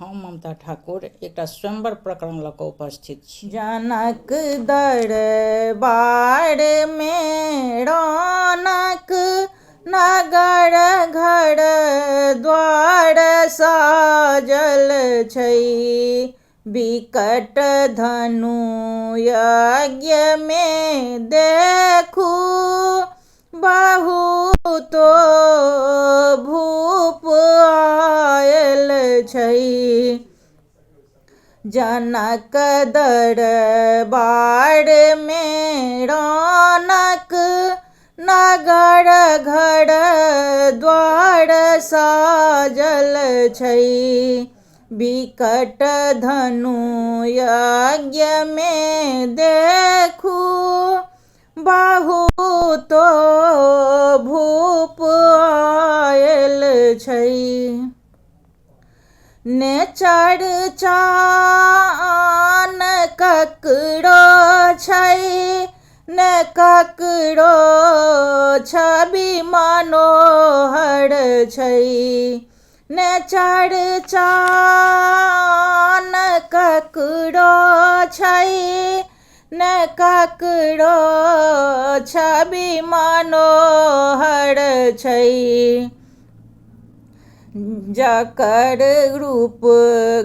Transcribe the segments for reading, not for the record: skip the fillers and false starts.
हम ममता ठाकुर एकटा स्वयंवर प्रकरण लऽ कऽ उपस्थित छी। जनक दरबार में रौनक, नगर घर द्वार साजल छै। विकट धनु यज्ञ में देखू, बहुतो भूप आयल छै। जनक दरबार में रौनक, नगर घर द्वार साजल छै। विकट धनु यज्ञ में देखू, बहुतो भूप आयल छै। ने चर्चा आन ककरो छै, ने ककरो छवि मनोहर छै। ने चर्चा आन ककरो छै, ने ककरो छवि मनोहर छै। जकर रूप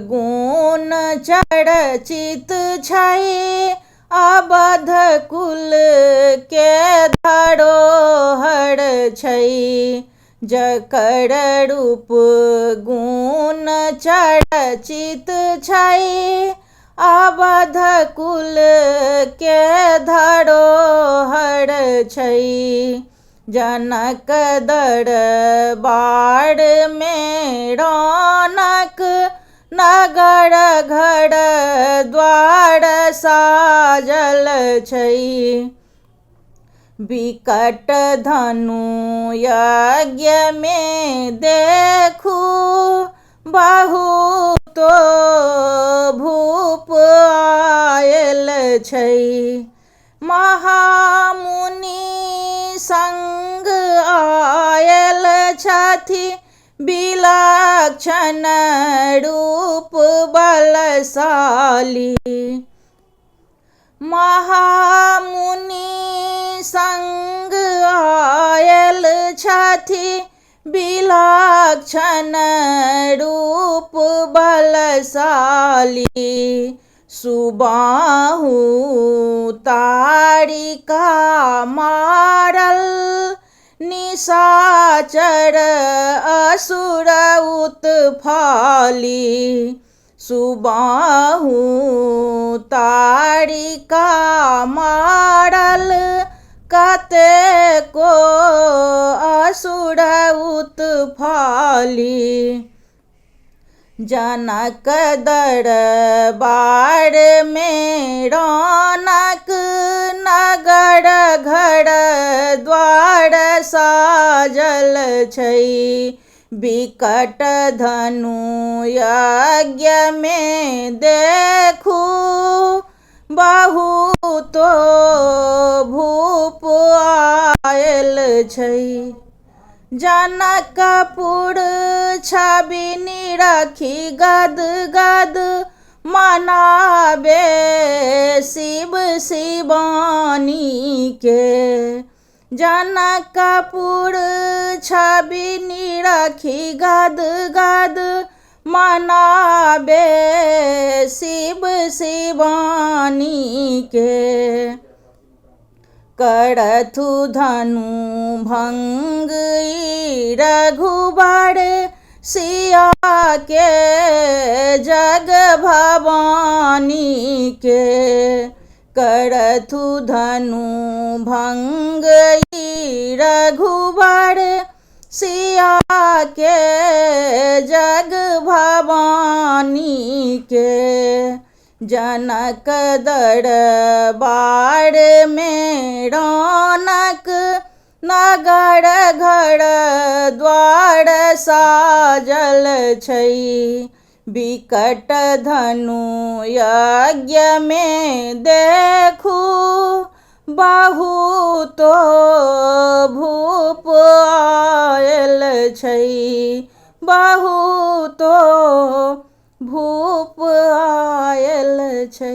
गुण चर्चित छै, अवध कुल के धरोहर छै। जकर रूप गुण चर्चित छै, अवध कुल के धरोहर छै। जनक दरबार में रौनक, नगर घर द्वार साजल छै। विकट धनु यज्ञ में देखू, बहुतो भूप आयल छै। महामुनि संग आयल छथि, विलक्षण रूप बलशाली। महामुनि संग आयल छथि, विलक्षण रूप बलशाली। सुबाहु तारिका मारल, निशाचर असुर उत्फाली। सुबाहु तारिका मारल, कतेको असुर उत्फाली। जनक दरबार में रौनक, नगर घर द्वार साजल छै। विकट धनु यज्ञ में देखू, बहुतो भूप आयल छै। जनकपुर छवि निरखी गद गद, मनाबे शिव शिवानी के। जनकपुर छवि निरखी गद गद, मनाबे शिव शिवानी के। करथु धनु भंग रघुबर, सिया के जग भवानी के। करथु धनु भंग रघुबर, सिया के जग भवानी के। जनक दरबार में रौनक, नगर घर द्वार साजल छै। विकट धनु यज्ञ में देखू, बहुतो भूप आयल छै। बहुतो छै।